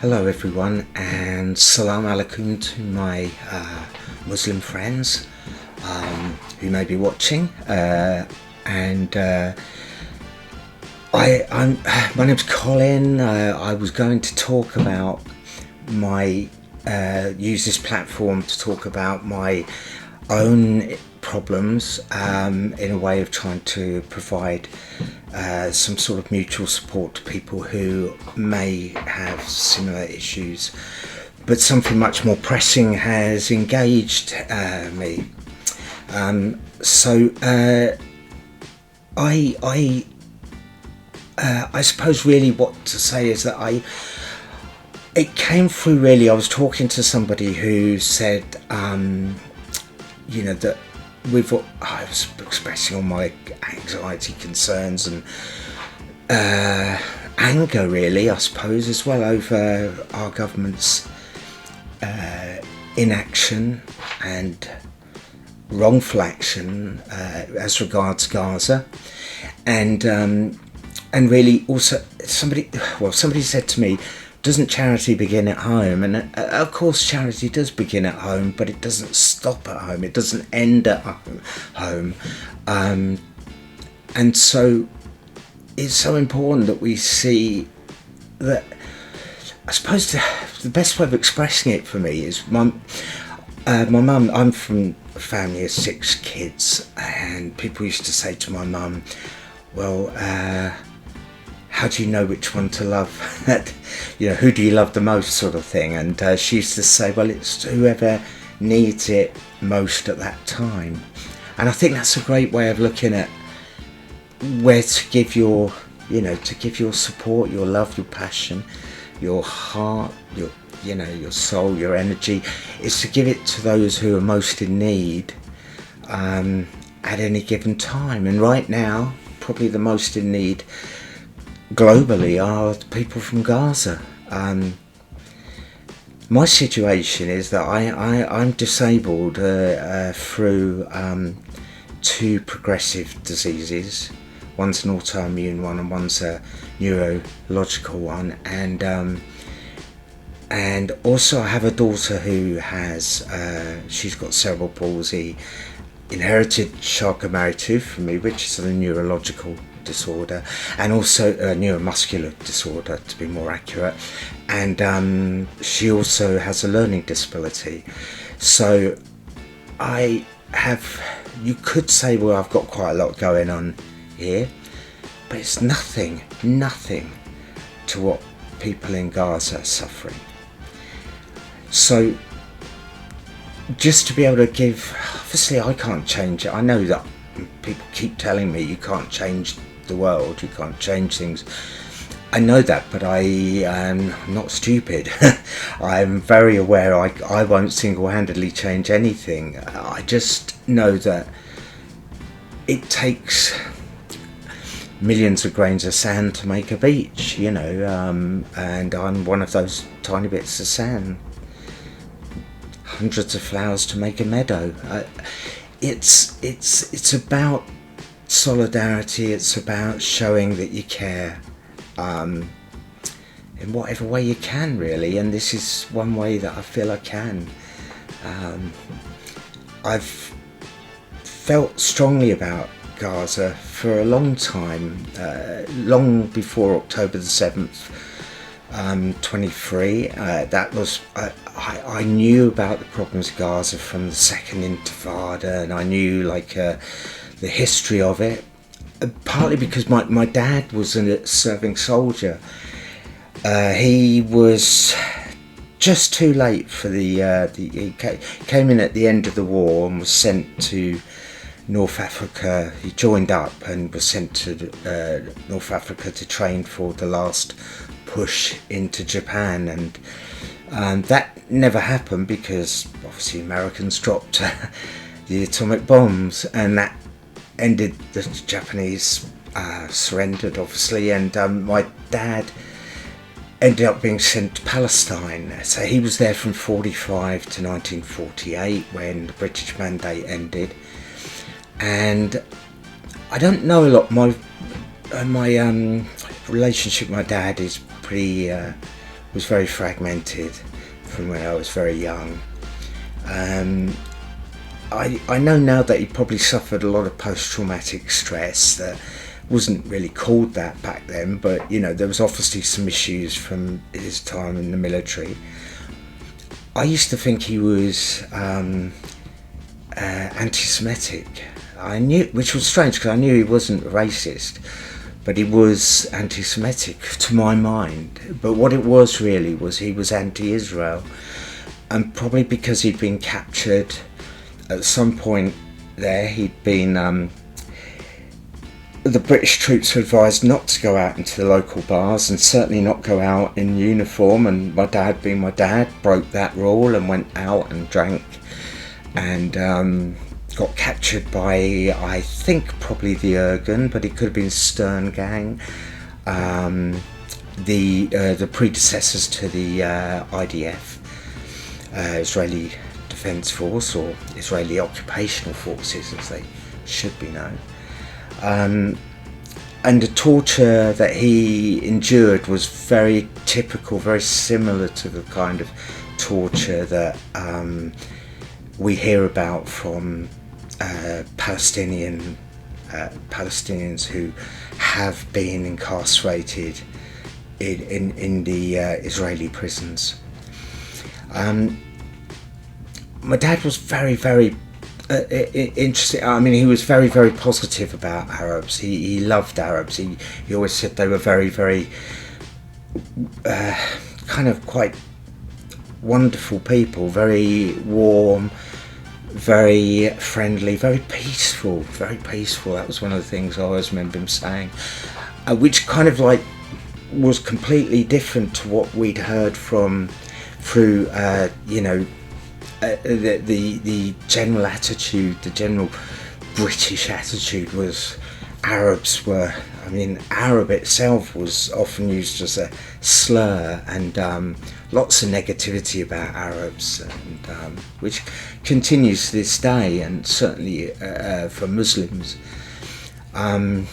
Hello everyone, and salam alaikum to my Muslim friends who may be watching. And my name's Colin. I was going to talk about use this platform to talk about my own problems in a way of trying to provide some sort of mutual support to people who may have similar issues, but something much more pressing has engaged me. I suppose really what to say is that it came through really. I was talking to somebody who said, that I was expressing all my anxiety, concerns, and anger, really, I suppose, as well, over our government's inaction and wrongful action as regards Gaza, and really also somebody said to me, doesn't charity begin at home? And of course charity does begin at home, but it doesn't stop at home, it doesn't end at home. And so it's so important that we see that. I suppose the best way of expressing it for me is my mum. I'm from a family of 6 kids, and people used to say to my mum, well, how do you know which one to love? Who do you love the most, sort of thing. And she used to say, well, it's whoever needs it most at that time. And I think that's a great way of looking at where to give your support, your love, your passion, your heart, your soul, your energy, is to give it to those who are most in need at any given time. And right now, probably the most in need globally are the people from Gaza. My situation is that I'm disabled through 2 progressive diseases. One's an autoimmune one and one's a neurological one, and also I have a daughter who has she's got cerebral palsy, inherited Charcot-Marie-Tooth from me, which is a neurological disorder, and also a neuromuscular disorder, to be more accurate, and she also has a learning disability. So you could say, well, I've got quite a lot going on here, but it's nothing to what people in Gaza are suffering. So just to be able to give, obviously I can't change it. I know that people keep telling me you can't change the world, you can't change things. I know that, but I am not stupid. I'm very aware I won't single-handedly change anything. I just know that it takes millions of grains of sand to make a beach, and I'm one of those tiny bits of sand. Hundreds of flowers to make a meadow. It's about solidarity. It's about showing that you care in whatever way you can, really, and this is one way that I feel I can. I've felt strongly about Gaza for a long time, long before October the 7th, 23. That was I knew about the problems of Gaza from the Second Intifada, and I knew the history of it, partly because my dad was a serving soldier. He was just too late for he came in at the end of the war and was sent to North Africa. He joined up and was sent to North Africa to train for the last push into Japan, and that never happened because obviously Americans dropped the atomic bombs, and that ended the Japanese surrendered, obviously, and my dad ended up being sent to Palestine. So he was there from 45 to 1948 when the British Mandate ended. And I don't know a lot. My relationship with my dad is pretty was very fragmented from when I was very young. I know now that he probably suffered a lot of post-traumatic stress that wasn't really called that back then, but there was obviously some issues from his time in the military. I used to think he was anti-Semitic. I knew, which was strange because I knew he wasn't racist, but he was anti-Semitic to my mind. But what it was really was he was anti-Israel, and probably because he'd been captured at some point there. He'd been the British troops were advised not to go out into the local bars and certainly not go out in uniform, and my dad, being my dad, broke that rule and went out and drank and got captured by, I think, probably the Irgun, but it could have been Stern Gang, the predecessors to the IDF, Israeli Defence Force, or Israeli Occupational Forces as they should be known. And the torture that he endured was very typical, very similar to the kind of torture that we hear about from Palestinians who have been incarcerated in the Israeli prisons. My dad was very, very interesting. I mean, he was very, very positive about Arabs. He loved Arabs. He always said they were very, very kind of quite wonderful people, very warm, very friendly, very peaceful, very peaceful. That was one of the things I always remember him saying, which kind of like was completely different to what we'd heard through the general attitude, the general British attitude was Arabs were, Arab itself was often used as a slur, and lots of negativity about Arabs, and which continues to this day, and certainly for Muslims. And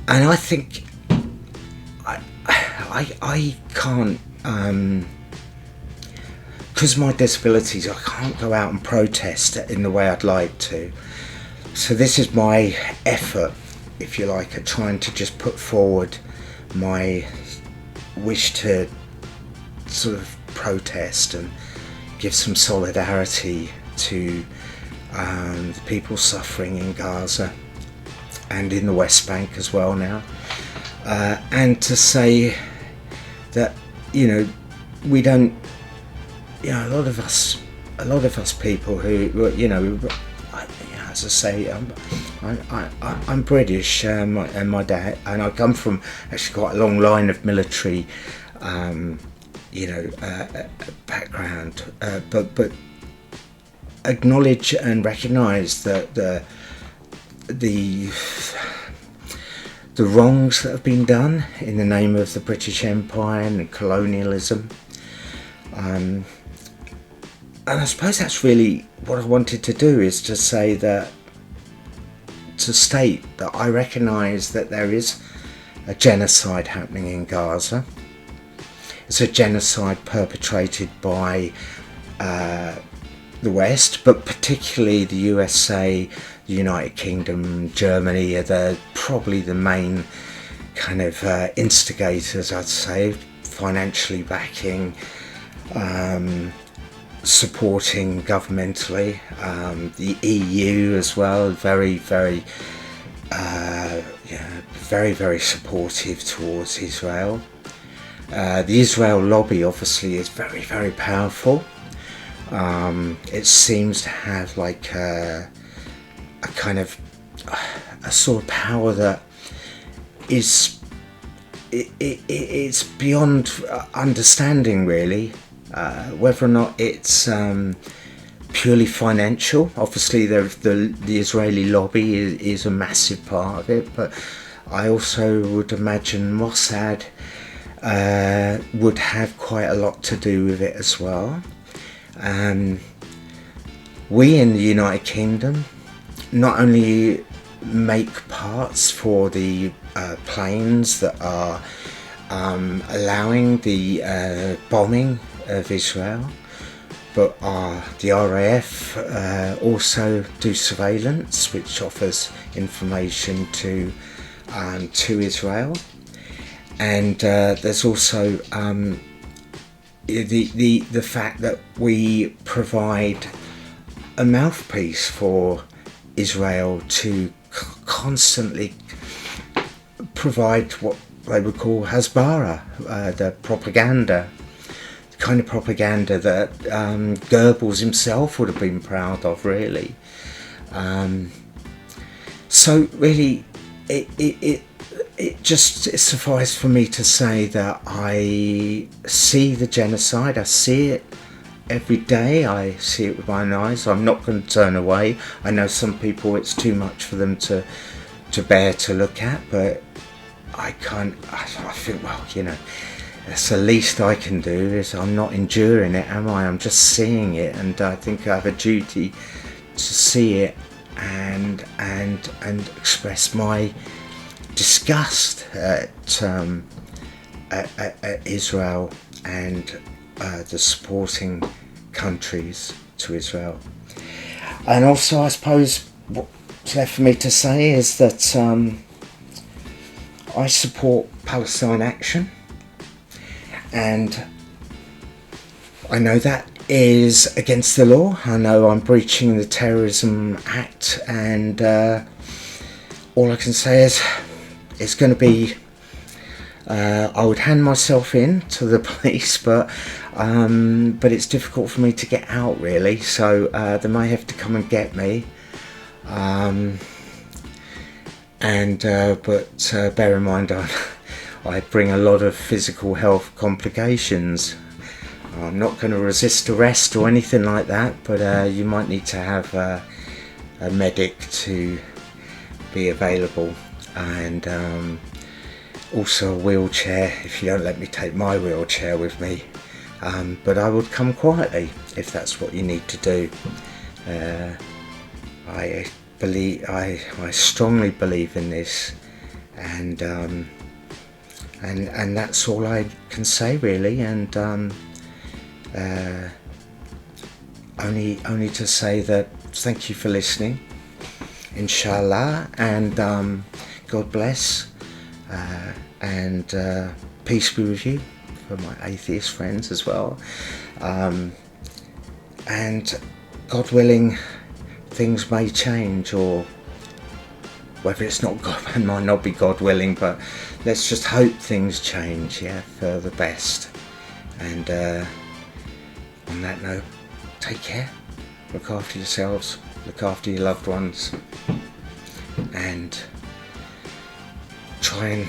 I think I can't, because of my disabilities, I can't go out and protest in the way I'd like to. So this is my effort, if you like, at trying to just put forward my wish to sort of protest and give some solidarity to the people suffering in Gaza and in the West Bank as well now, and to say that we don't. A lot of us people who, as I say, I'm British, and my dad, and I come from actually quite a long line of military, background, but acknowledge and recognise that the wrongs that have been done in the name of the British Empire and colonialism. And I suppose that's really what I wanted to do, is to state that I recognise that there is a genocide happening in Gaza. It's a genocide perpetrated by the West, but particularly the USA, the United Kingdom, Germany are probably the main kind of instigators, I'd say, financially backing, supporting governmentally, the EU as well, very, very, very, very supportive towards Israel. The Israel lobby obviously is very, very powerful. It seems to have like a kind of a sort of power that is it's beyond understanding, really. Whether or not it's purely financial. Obviously the Israeli lobby is a massive part of it, but I also would imagine Mossad would have quite a lot to do with it as well. We in the United Kingdom not only make parts for the planes that are allowing the bombing of Israel, but the RAF also do surveillance, which offers information to Israel, and there's also the fact that we provide a mouthpiece for Israel to constantly provide what they would call Hasbara, the propaganda, the kind of propaganda that Goebbels himself would have been proud of, really. So really, it suffices for me to say that I see the genocide. I see it every day. I see it with my own eyes. I'm not going to turn away. I know some people, it's too much for them to bear to look at, but I can't. I think, well, that's the least I can do. Is I'm not enduring it, am I? I'm just seeing it, and I think I have a duty to see it and express my disgust at Israel and the supporting countries to Israel. And also, I suppose what's left for me to say is that I support Palestine Action, and I know that is against the law. I know I'm breaching the Terrorism Act, and all I can say is it's going to be I would hand myself in to the police, but it's difficult for me to get out, really, so they may have to come and get me, but bear in mind I bring a lot of physical health complications. I'm not going to resist arrest or anything like that, but you might need to have a medic to be available, and also a wheelchair if you don't let me take my wheelchair with me, but I would come quietly if that's what you need to do. I strongly believe in this, and that's all I can say, really, and only to say that thank you for listening, inshallah, and God bless, and peace be with you for my atheist friends as well, and God willing, things may change, or whether it's not God, it might not be God willing, but let's just hope things change, for the best. And on that note, take care, look after yourselves, look after your loved ones, and try and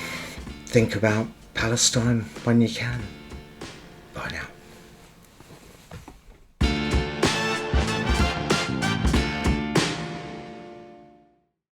think about Palestine when you can. Bye now.